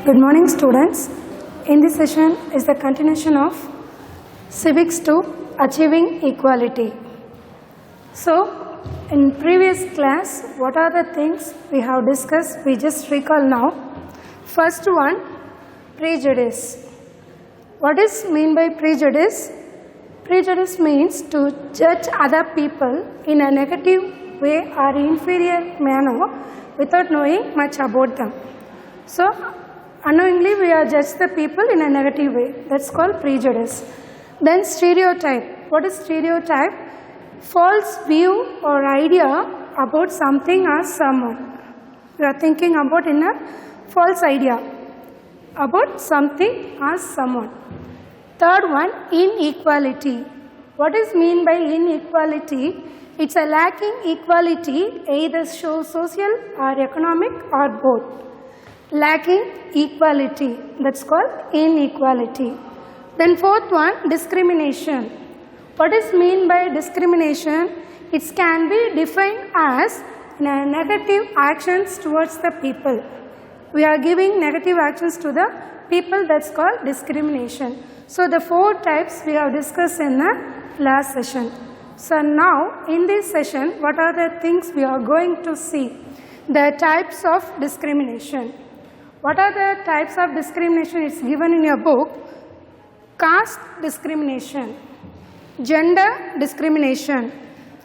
Good morning, students. In this session is the continuation of Civics 2 Achieving Equality. So, in previous class, what are the things we have discussed? We just recall now. First one, prejudice. What is mean by prejudice? Prejudice means to judge other people in a negative way or inferior manner without knowing much about them. So, unknowingly we are judge the people in a negative way. That's called prejudice. Then stereotype. What is stereotype? False view or idea about something or someone. You are thinking about in a false idea about something or someone. Third one, inequality. What is mean by inequality? It's a lacking equality either social or economic or both. Lacking equality, that's called inequality. Then fourth one, discrimination. What is mean by discrimination? It can be defined as negative actions towards the people. We are giving negative actions to the people, that's called discrimination. So the four types we have discussed in the last session. So now in this session, what are the things we are going to see? The types of discrimination. What are the types of discrimination? It's given in your book. Caste discrimination, gender discrimination,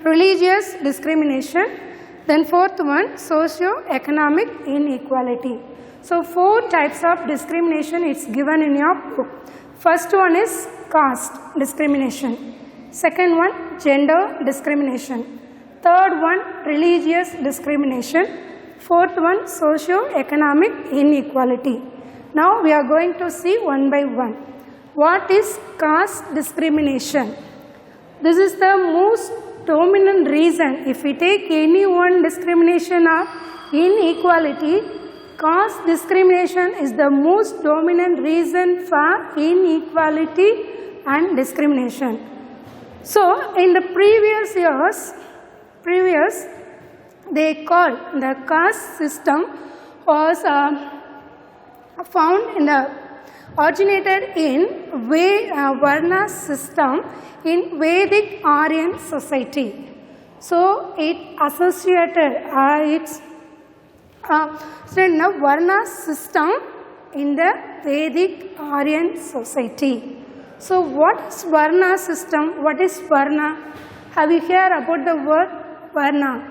religious discrimination, then fourth one, socio-economic inequality. So four types of discrimination is given in your book. First one is caste discrimination. Second one, gender discrimination. Third one, religious discrimination. Fourth one, socio-economic inequality. Now we are going to see one by one. What is caste discrimination? This is the most dominant reason. If we take any one discrimination or inequality, caste discrimination is the most dominant reason for inequality and discrimination. So in the previous years, they called the caste system was found in the originated in Varna system in Vedic Aryan society. So it associated its the Varna system in the Vedic Aryan society. So what is Varna system? What is Varna? Have you heard about the word Varna?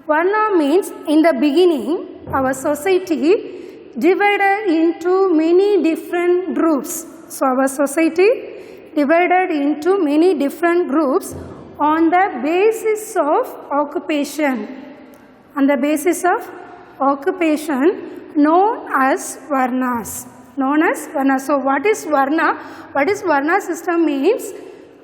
Varna means in the beginning our society divided into many different groups. So our society divided into many different groups on the basis of occupation. On the basis of occupation known as Varnas. Known as Varna. So what is Varna? What is Varna system means?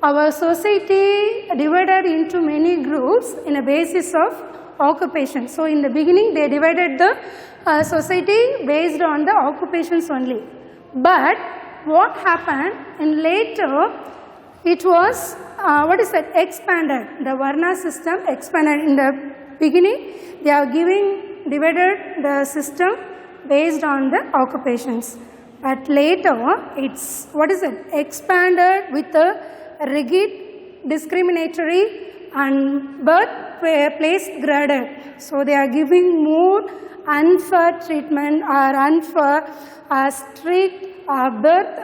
Our society divided into many groups in a basis of occupation. So in the beginning they divided the society based on the occupations only. But what happened in later, it was expanded. The Varna system expanded. In the beginning they are divided the system based on the occupations. But later it's expanded with a rigid, discriminatory and birthplace graded. So they are giving more unfair treatment or unfair strict birth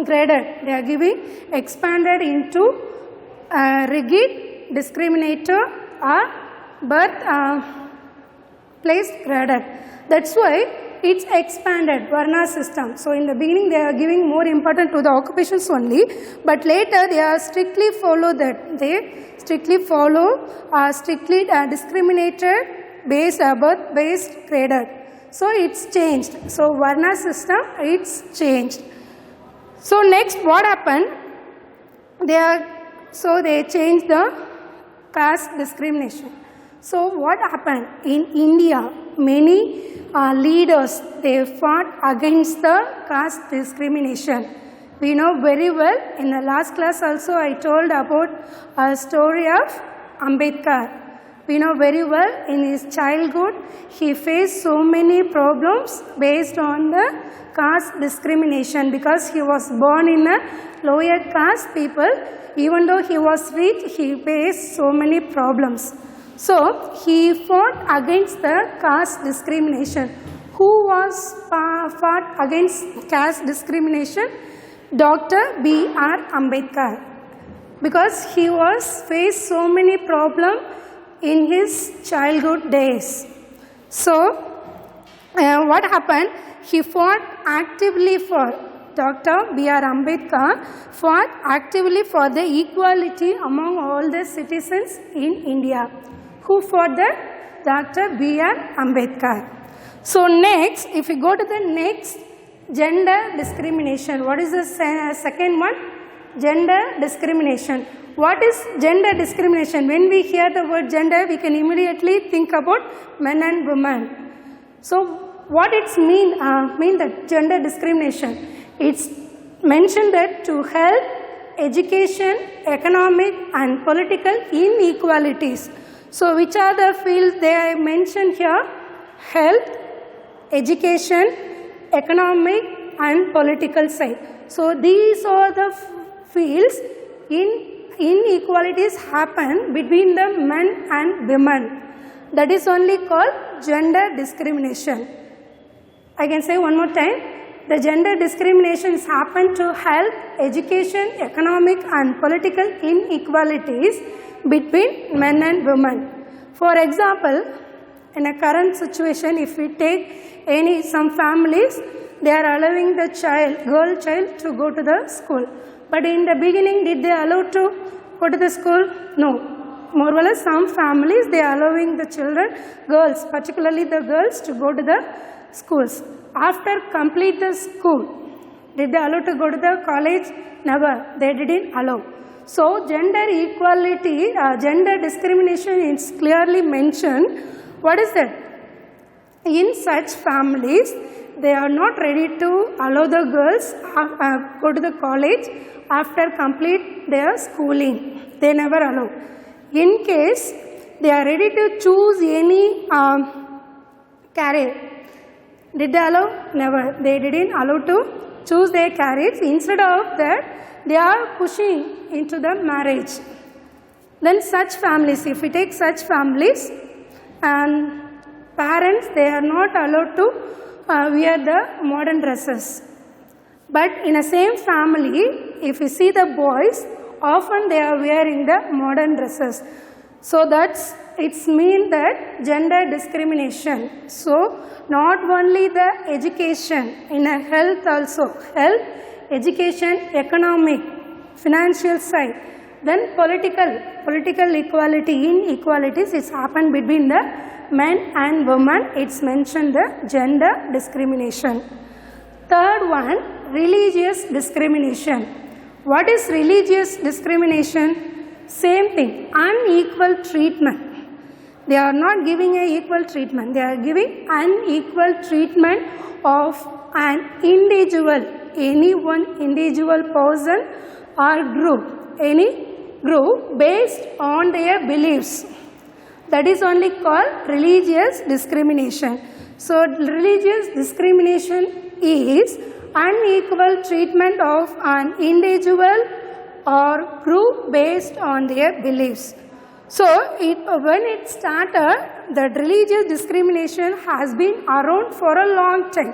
graded. They are giving expanded into rigid, discriminator or birthplace graded. That's why it's expanded Varna system. So in the beginning they are giving more importance to the occupations only, but later they are strictly follow that. They strictly follow strictly discriminated based birth based graded. So it's changed. So Varna system it's changed. So next what happened? They changed the caste discrimination. So what happened in India? Many leaders they fought against the caste discrimination. We know very well. In the last class also I told about a story of Ambedkar. We know very well in his childhood he faced so many problems based on the caste discrimination because he was born in a lower caste people. Even though he was rich, he faced so many problems. So he fought against the caste discrimination. Who was fought against caste discrimination? Dr. B.R. Ambedkar. Because he was faced so many problems in his childhood days. So what happened? He fought actively for Dr. B.R. Ambedkar fought actively for the equality among all the citizens in India. Who fought that? Dr. B.R. Ambedkar. So next, if we go to the next, gender discrimination. What is the second one? Gender discrimination. What is gender discrimination? When we hear the word gender, we can immediately think about men and women. So what it's mean that gender discrimination? It's mentioned that to help education, economic and political inequalities. So which are the fields they are mentioned here? Health, education, economic and political side. So these are the fields inequalities happen between the men and women. That is only called gender discrimination. I can say one more time. The gender discriminations happen to help education, economic and political inequalities between men and women. For example, in a current situation, if we take some families, they are allowing the girl child to go to the school. But in the beginning, did they allow to go to the school? No. More or less, some families, they are allowing the children, girls, particularly the girls, to go to the schools. After complete the school, did they allow to go to the college? Never. They didn't allow. So, gender equality, gender discrimination is clearly mentioned. What is that? In such families, they are not ready to allow the girls go to the college after complete their schooling. They never allow. In case they are ready to choose any career, did they allow? Never. They didn't allow to choose their careers. Instead of that, they are pushing into the marriage. Then such families, if we take such families, and parents, they are not allowed to wear the modern dresses. But in a same family, if you see the boys, often they are wearing the modern dresses. So it's mean that gender discrimination. So not only the education, in a health also, health, education, economic, financial side, then political equality, inequalities, it's happened between the men and women. It's mentioned the gender discrimination. Third one, religious discrimination. What is religious discrimination? Same thing, unequal treatment. They are not giving an equal treatment. They are giving unequal treatment of an individual, any one individual person or group, any group based on their beliefs. That is only called religious discrimination. So religious discrimination is unequal treatment of an individual or group based on their beliefs. So when it started, the religious discrimination has been around for a long time,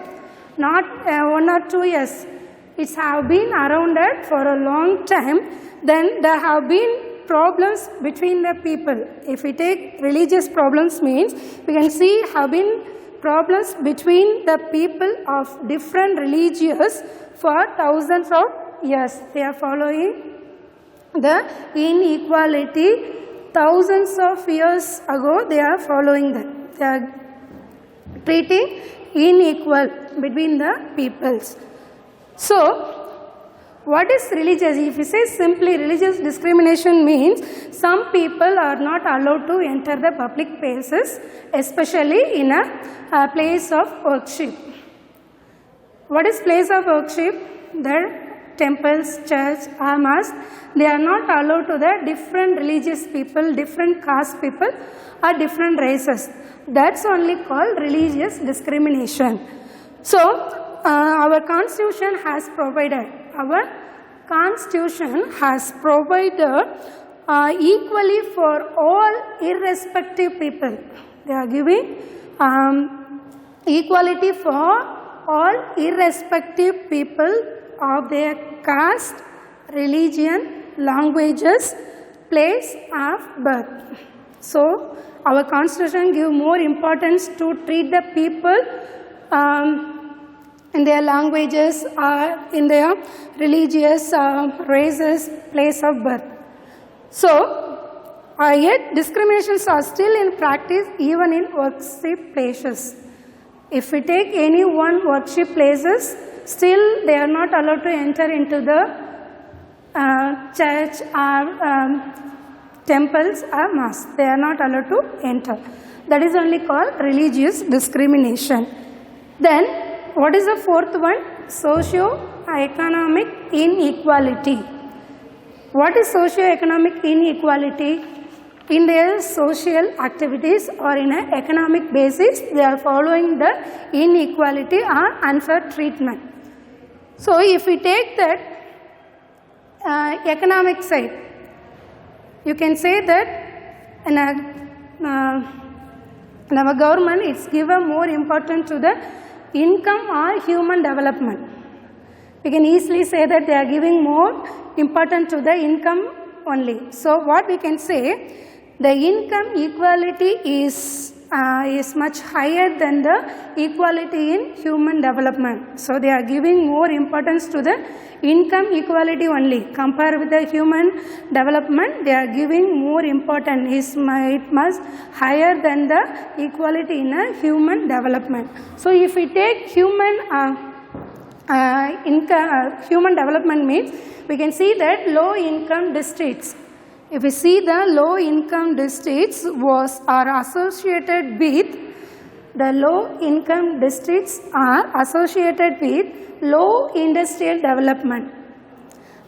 not 1 or 2 years. It have been around that for a long time. Then there have been problems between the people. If we take religious problems means, we can see have been problems between the people of different religions for thousands of years. They are following the inequality. Thousands of years ago, they are following that. They are treating unequal between the peoples. So, what is religious? If you say simply religious discrimination means some people are not allowed to enter the public places, especially in a place of worship. What is place of worship? There temples, church or mosque, they are not allowed to the different religious people, different caste people or different races. That's only called religious discrimination. So, our constitution has provided equally for all irrespective people. They are giving equality for all irrespective people of their caste, religion, languages, place of birth. So, our constitution gives more importance to treat the people in their languages, in their religious races, place of birth. So, yet discriminations are still in practice even in worship places. If we take any one worship places, still they are not allowed to enter into the church or temples or mosques. They are not allowed to enter. That is only called religious discrimination. Then, what is the fourth one? Socio-economic inequality. What is socio-economic inequality? In their social activities or in an economic basis, they are following the inequality or unfair treatment. So, if we take that economic side, you can say that in our government, it's given more importance to the income or human development. We can easily say that they are giving more importance to the income only. So, what we can say, the income equality is much higher than the equality in human development. So, they are giving more importance to the income equality only. Compared with the human development, they are giving more importance. It must higher than the equality in a human development. So, if we take human development means, we can see that low income districts. If we see the low income districts are associated with low industrial development.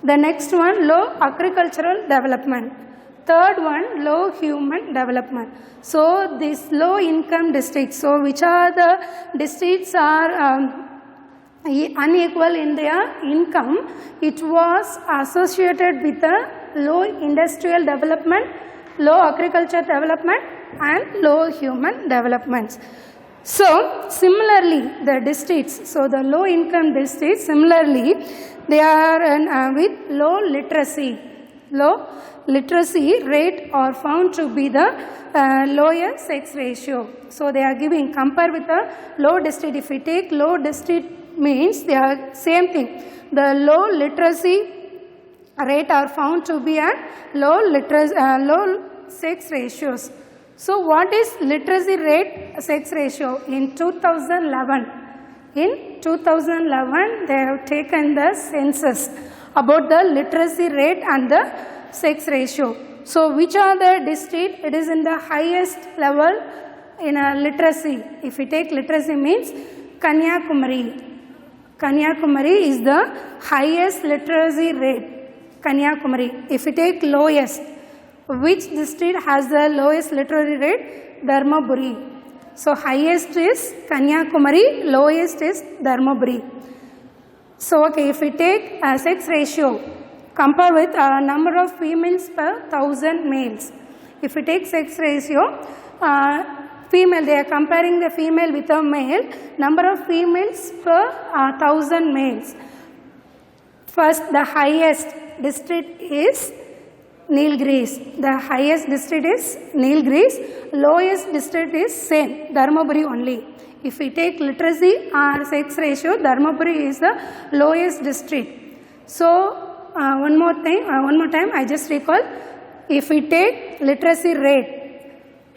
The next one, low agricultural development. Third one, low human development. So, these low income districts, so which are the districts are unequal in their income, it was associated with the low industrial development, low agriculture development and low human developments. So, similarly the districts, so the low income districts, similarly they are with low literacy rate are found to be the lower sex ratio. So, they are giving, compare with the low district. If we take low district means they are same thing. The low literacy rate are found to be at low sex ratios. So, what is literacy rate sex ratio? In 2011, they have taken the census about the literacy rate and the sex ratio. So, which are the district? It is in the highest level in a literacy. If we take literacy means Kanyakumari. Kanyakumari is the highest literacy rate. Kanyakumari. If we take lowest, which district has the lowest literacy rate? Dharmaburi. So, highest is Kanyakumari, lowest is Dharmaburi. So, okay, if we take sex ratio, compare with number of females per 1000 males. If we take sex ratio, female, they are comparing the female with a male, number of females per 1000 males. First, the highest district is Nilgiris. The highest district is Nilgiris. Lowest district is same, Dharmaburi only. If we take literacy or sex ratio, Dharmaburi is the lowest district. So, one more time, I just recall. If we take literacy rate,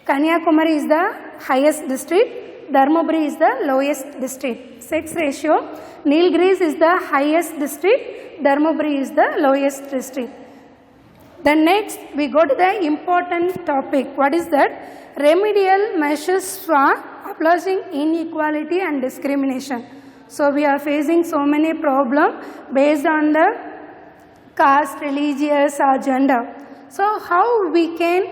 Kanyakumari is the highest district, Dharmaburi is the lowest district. Sex ratio, Nilgiris is the highest district, Dharmaburi is the lowest district. Then next, we go to the important topic. What is that? Remedial measures for abolishing inequality and discrimination. So we are facing so many problems based on the caste, religious or gender. So how we can,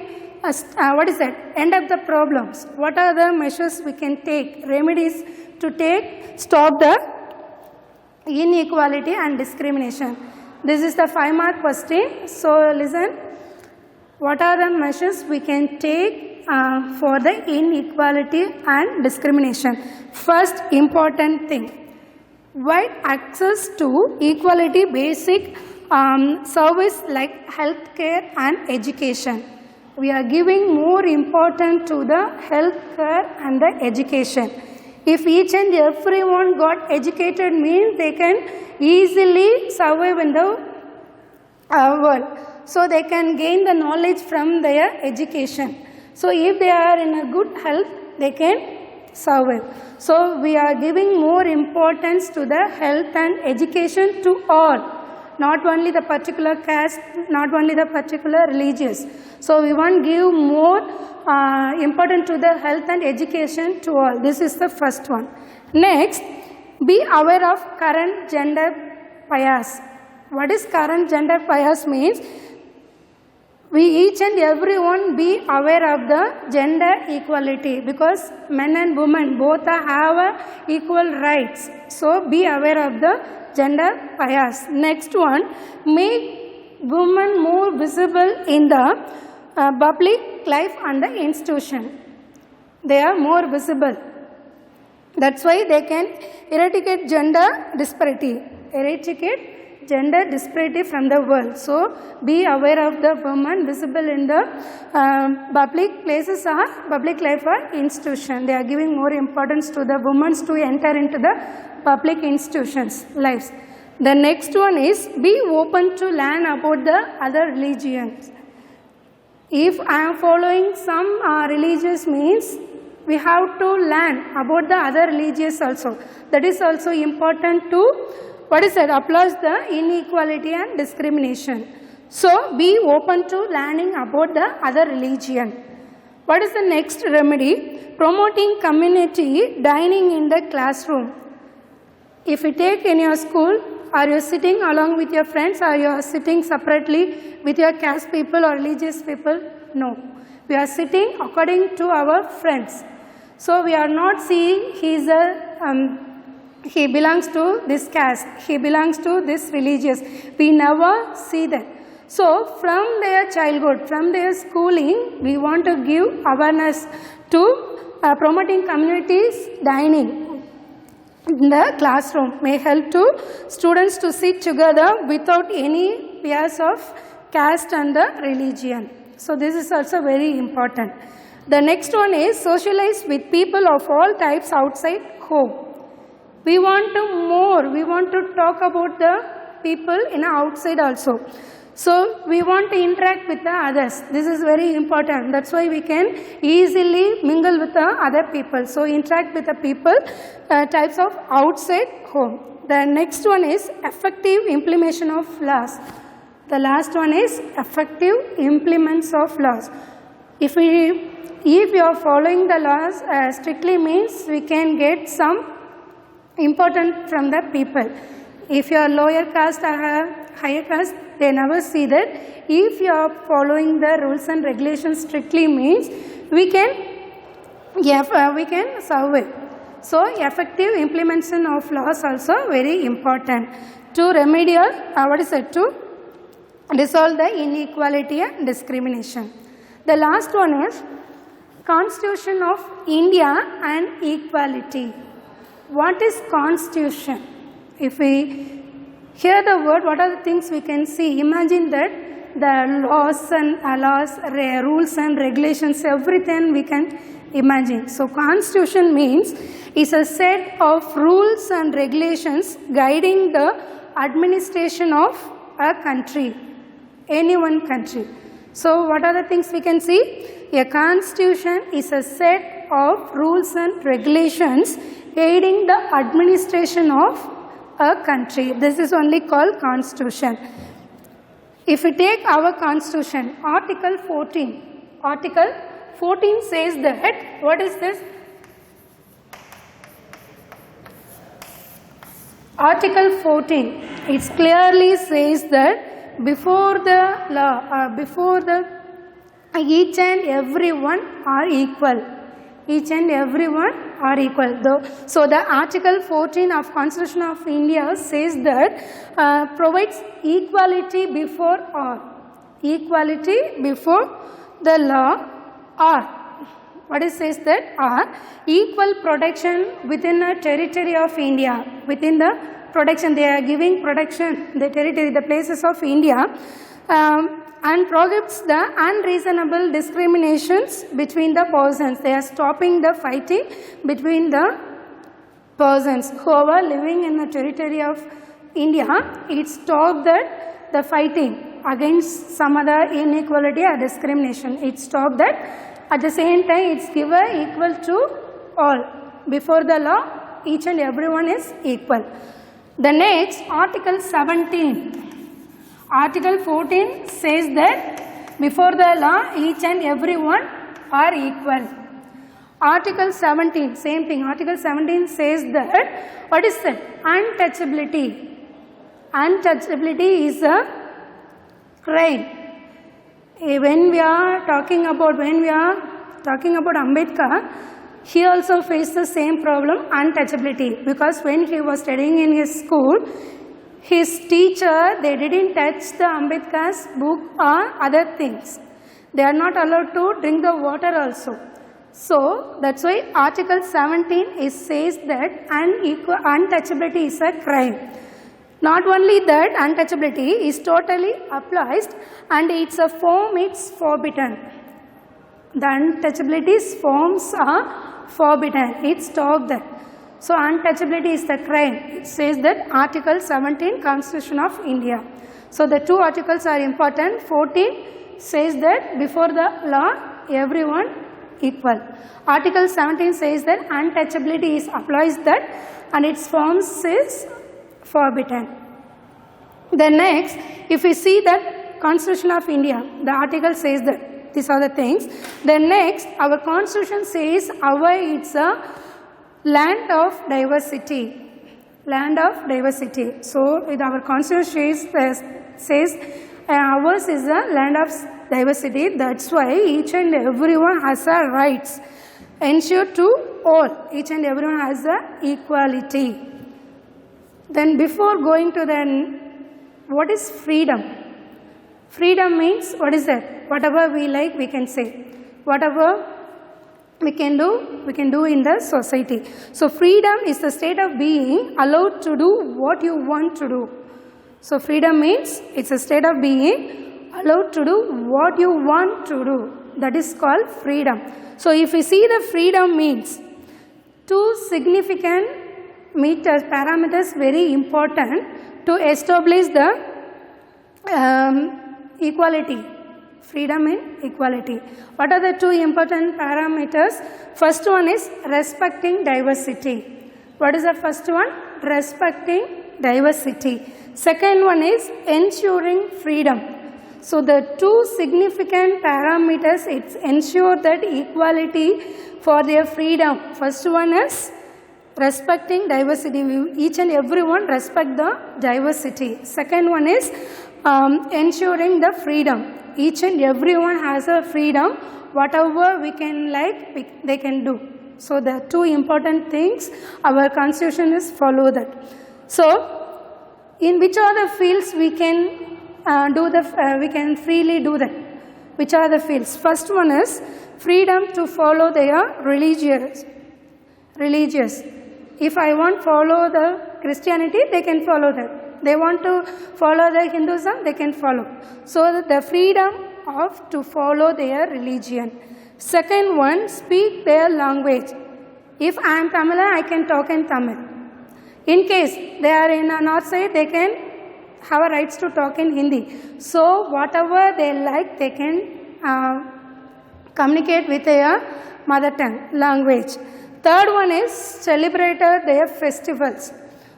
end up the problems? What are the measures we can take, remedies to take, stop the inequality and discrimination? This is the 5-mark question. So listen, what are the measures we can take for the inequality and discrimination? First important thing, wide access to equality basic service like healthcare and education. We are giving more importance to the healthcare and the education. If each and everyone got educated means they can easily survive in the world. So they can gain the knowledge from their education. So if they are in a good health, they can survive. So we are giving more importance to the health and education to all. Not only the particular caste, not only the particular religious. So we want to give more importance to the health and education to all. This is the first one. Next, be aware of current gender bias. What is current gender bias means? We each and everyone be aware of the gender equality, because men and women both have equal rights. So be aware of the gender bias. Next one, make women more visible in the public life and the institution. They are more visible. That's why they can eradicate gender disparity. Eradicate gender disparity from the world. So be aware of the women visible in the public places or public life or institution. They are giving more importance to the women to enter into the public institutions lives. The next one is be open to learn about the other religions. If I am following some religious means, we have to learn about the other religions also. That is also important to oppose the inequality and discrimination. So be open to learning about the other religion. What is the next remedy? Promoting community dining in the classroom. If you take in your school, are you sitting along with your friends, or you are sitting separately with your caste people or religious people? No. We are sitting according to our friends. So we are not seeing he belongs to this caste, he belongs to this religious. We never see that. So from their childhood, from their schooling, we want to give awareness to promoting communities dining in the classroom. May help to students to sit together without any bias of caste and the religion. So this is also very important. The next one is socialize with people of all types outside home. We want to talk about the people in outside also. So we want to interact with the others. This is very important. That's why we can easily mingle with the other people. So interact with the people types of outside home. The next one is effective implementation of laws. The last one is effective implements of laws. If you are following the laws strictly means we can get some important from the people. If you are lower caste or higher caste, they never see that. If you are following the rules and regulations strictly means we can survive. So effective implementation of laws also very important to remedial to dissolve the inequality and discrimination. The last one is Constitution of India and equality. What is Constitution? If we hear the word, what are the things we can see? Imagine that the rules and regulations, everything we can imagine. So Constitution means is a set of rules and regulations guiding the administration of a country, any one country. So what are the things we can see? A constitution is a set of rules and regulations aiding the administration of a country. This is only called constitution. If we take our constitution, Article 14 says that, what is this? Article 14, it clearly says that before the law, each and everyone are equal. Each and everyone are equal. So the Article 14 of Constitution of India says that provides equality before all. Equality before the law, or what it says that are equal protection within a territory of India. Within the protection, they are giving protection, the territory, the places of India, and prohibits the unreasonable discriminations between the persons. They are stopping the fighting between the persons who are living in the territory of India. It stopped that the fighting against some other inequality or discrimination. It stopped that. At the same time, it's given equal to all. Before the law, each and everyone is equal. The next, Article 17. Article 14 says that before the law, each and everyone are equal. Article 17, same thing. Article 17 says that, what is that? Untouchability. Untouchability is a crime. When we are talking about Ambedkar, he also faced the same problem, untouchability, because when he was studying in his school, his teacher, they didn't touch the Ambedkar's book or other things. They are not allowed to drink the water also. So that's why Article 17 says that untouchability is a crime. Not only that, untouchability is totally applied and it's a form, it's forbidden. The untouchability's forms are forbidden. It's stopped that. So untouchability is the crime. It says that Article 17 Constitution of India. So the two articles are important. 14 says that before the law, everyone equal. Article 17 says that untouchability is applies that and its forms is forbidden. Then next, if we see that Constitution of India, the article says that these are the things. Then next, our Constitution says it's a land of diversity. Land of diversity. So with our Constitution says ours is a land of diversity. That's why each and everyone has a rights ensured to all. Each and everyone has a equality. Then before going to what is freedom? Freedom means, what is that? Whatever we like, we can say. Whatever we can do in the society. So freedom is the state of being allowed to do what you want to do. So freedom means it's a state of being allowed to do what you want to do. That is called freedom. So if we see the freedom means two significant parameters very important to establish the equality. Freedom and equality. What are the two important parameters? First one is respecting diversity. What is the first one? Respecting diversity. Second one is ensuring freedom. So the two significant parameters, it's ensure that equality for their freedom. First one is respecting diversity. Each and everyone respect the diversity. Second one is ensuring the freedom. Each and everyone has a freedom. Whatever we can like, they can do. So the two important things, our Constitution is follow that. So in which are the fields we can we can freely do that? Which are the fields? First one is freedom to follow their religious. If I want to follow the Christianity, they can follow that. They want to follow the Hinduism, they can follow. So the freedom to follow their religion. Second one, speak their language. If I am Tamil, I can talk in Tamil. In case they are in a north side, they can have a rights to talk in Hindi. So whatever they like, they can communicate with their mother tongue language. Third one is celebrate their festivals.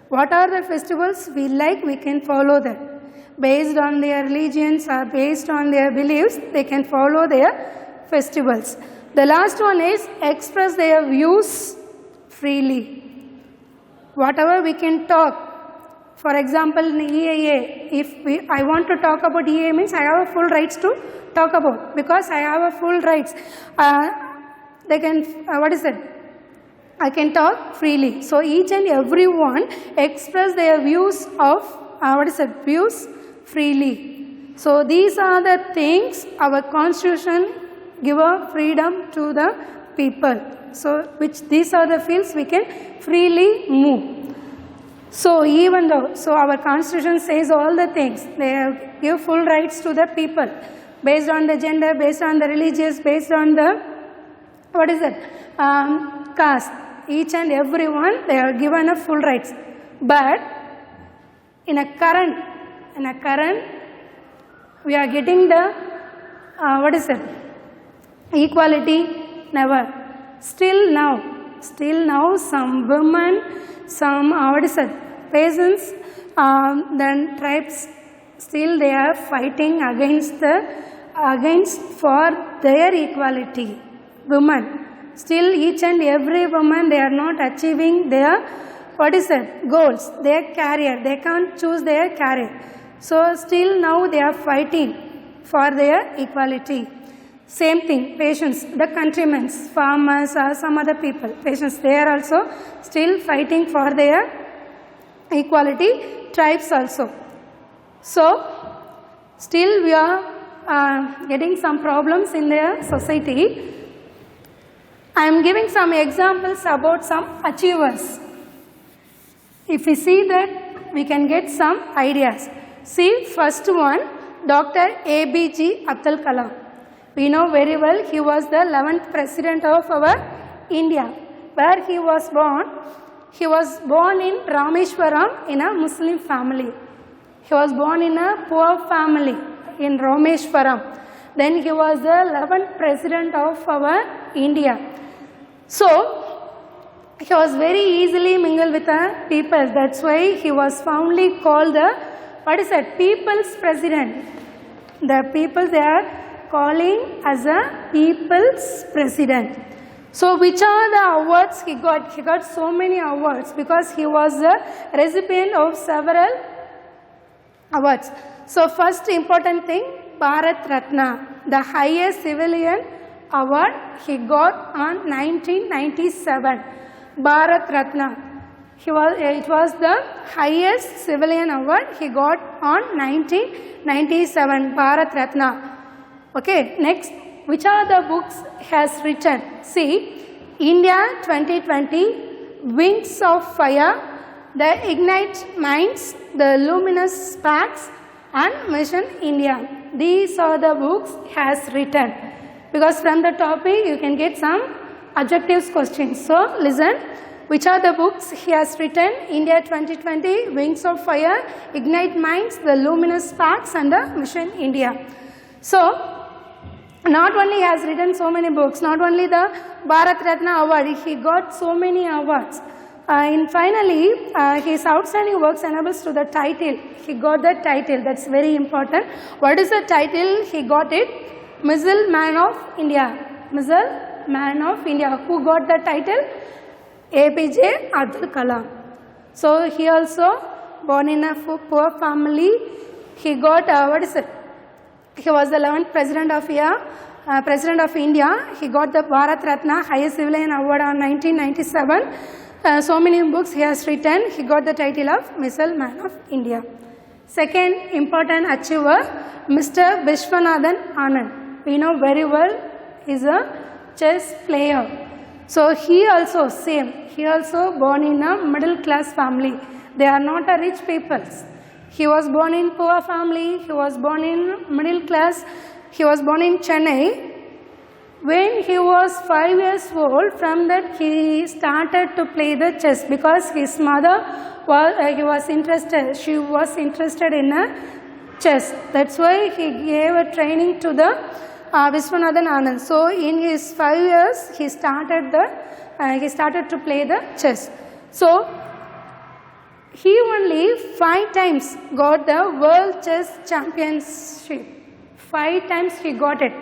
What are the festivals we like, we can follow that. Based on their religions or based on their beliefs, they can follow their festivals. The last one is express their views freely. Whatever we can talk, For example, in EIA, if I want to talk about EIA means I have a full rights to talk about, because I have a full rights. They can, what is it? I can talk freely. So each and everyone express their views of, views freely. So these are the things our constitution give a freedom to the people. So which these are the fields we can freely move. So even though, so our constitution says all the things, they give full rights to the people based on the gender, based on the religious, based on the, caste. Each and everyone, they are given a full rights. But in a current, we are getting the, equality, never. Still now, some women, some, peasants, then tribes, still they are fighting against for their equality. Women. Still each and every woman, they are not achieving their, goals, their career. They can't choose their career. So still now they are fighting for their equality. Same thing, patients, the countrymen, farmers or some other people, patients, they are also still fighting for their equality, tribes also. So still we are getting some problems in their society. I am giving some examples about some achievers. If we see that, we can get some ideas. See, first one, Dr. ABJ Abdul Kalam. We know very well he was the 11th president of our India. Where he was born? He was born in Rameshwaram in a Muslim family. He was born in a poor family in Rameshwaram. Then he was the 11th president of our India. So, he was very easily mingled with the people. That's why he was fondly called the, people's president. The people, they are calling as a people's president. So, which are the awards he got? He got so many awards because he was the recipient of several awards. So, first important thing, Bharat Ratna, the highest civilian award he got on 1997. Bharat Ratna. It was the highest civilian award he got on 1997. Bharat Ratna. Okay, next, which are the books he has written? See, India 2020, Wings of Fire, The Ignite Minds, The Luminous Sparks, and Mission India. These are the books he has written. Because from the topic you can get some objectives questions. So listen, which are the books he has written? India 2020, Wings of Fire, Ignite Minds, The Luminous Sparks, and the Mission India. So not only he has written so many books, not only the Bharat Ratna award, he got so many awards. And finally, his outstanding works enables to the title. He got the title, that's very important. What is the title? He got it, Missile Man of India. Missile Man of India. Who got the title? APJ Abdul Kalam. So he also born in a poor family. He got, he was the 11th president of India. He got the Bharat Ratna, highest civilian award on 1997. So many books he has written. He got the title of Missile Man of India. Second important achiever, Mr. Vishwanathan Anand. We know very well he is a chess player. So he also same. He also born in a middle class family. They are not a rich people. He was born in poor family. He was born in middle class. He was born in Chennai. When he was 5 years old, from that he started to play the chess because his mother was interested. She was interested in a chess. That's why he gave a training to the Vishwanathan Anand. So in his 5 years, he started to play the chess. So he only 5 times got the World Chess Championship. 5 times he got it.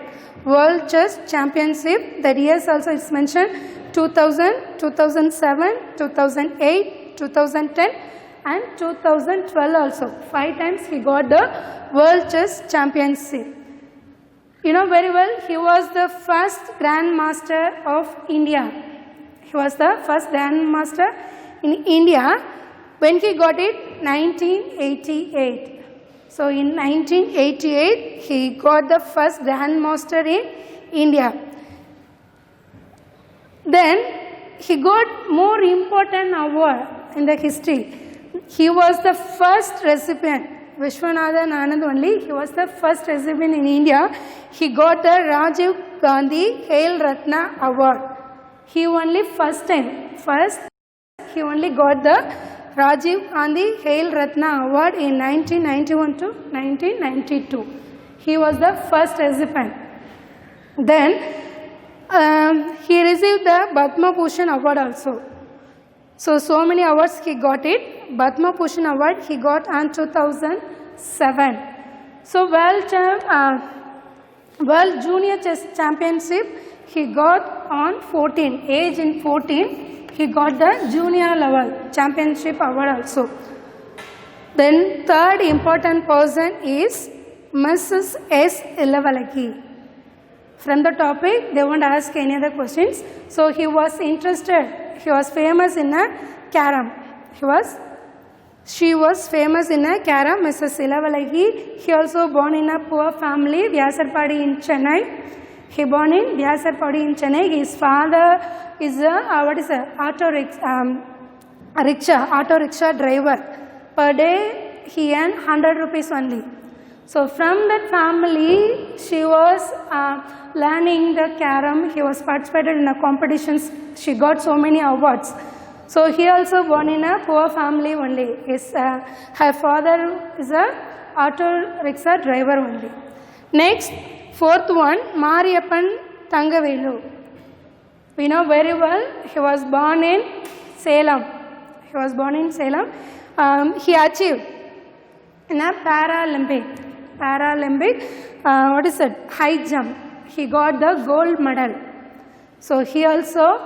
World Chess Championship. That years also is mentioned 2000, 2007, 2008, 2010 and 2012 also. 5 times he got the World Chess Championship. You know very well, he was the first Grandmaster of India. He was the first Grandmaster in India. When he got it? 1988. So in 1988, he got the first Grandmaster in India. Then he got more important award in the history. He was the first recipient, Vishwanathan Anand only, he was the first recipient in India. He got the Rajiv Gandhi Khel Ratna Award. He only he only got the Rajiv Gandhi Khel Ratna Award in 1991 to 1992. He was the first recipient. Then he received the Padma Bhushan Award also. So many awards he got it. Padma Bhushan Award he got in 2007. So World Junior Chess Championship he got on 14, age in 14, he got the junior level championship award also. Then third important person is Mrs. S. Ilavalaki. From the topic, they won't ask any other questions. So he was interested, he was famous in a carom. She was famous in a carom, Mrs. Ilavalaki. He also born in a poor family, Vyasarpadi in Chennai. He born in Vyasarpadi in Chennai. His father is auto rickshaw driver. Per day he earned 100 rupees only. So from that family, she was learning the carom. He was participated in the competitions. She got so many awards. So he also born in a poor family only. Her father is a auto rickshaw driver only. Next, fourth one, Mariyappan Thangavelu. We know very well, he was born in Salem. He achieved in a Paralympic, high jump. He got the gold medal. So he also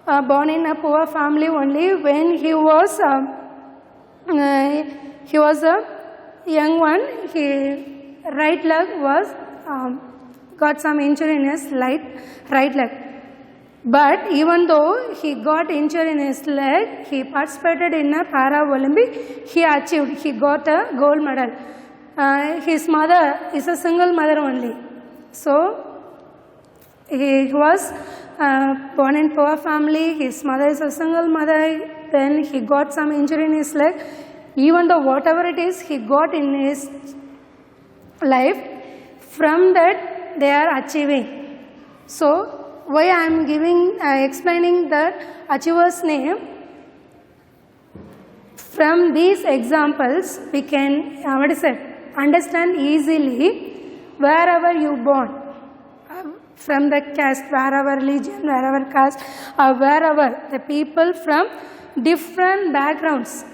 born in a poor family only. When he was a young one, his right leg was got some injury in his right leg. But even though he got injury in his leg, he participated in a Para-Olympic. He achieved, he got a gold medal. His mother is a single mother only. So he was born in poor family. His mother is a single mother. Then he got some injury in his leg. Even though whatever it is he got in his life, from that they are achieving. So why I am explaining the achiever's name? From these examples, we can understand easily wherever you born, from the caste, wherever religion, wherever caste, or wherever the people from different backgrounds,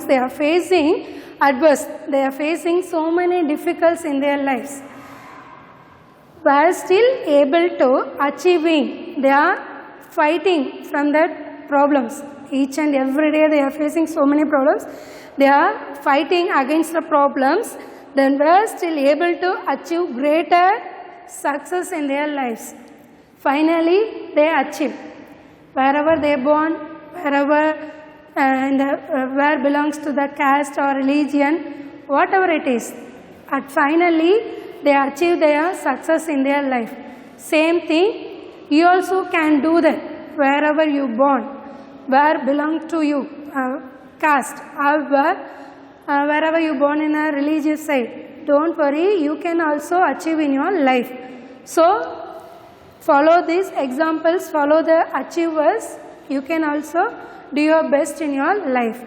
they are facing adverse, they are facing so many difficulties in their lives. They are still able to achieving, they are fighting from that problems. Each and every day they are facing so many problems. They are fighting against the problems. Then they are still able to achieve greater success in their lives. Finally, they achieve. Wherever they are born, where belongs to the caste or religion, whatever it is, and finally they achieve their success in their life. Same thing, you also can do that wherever you born, where belong to you, caste, or wherever you born in a religious side. Don't worry, you can also achieve in your life. So follow these examples, follow the achievers. You can also do your best in your life.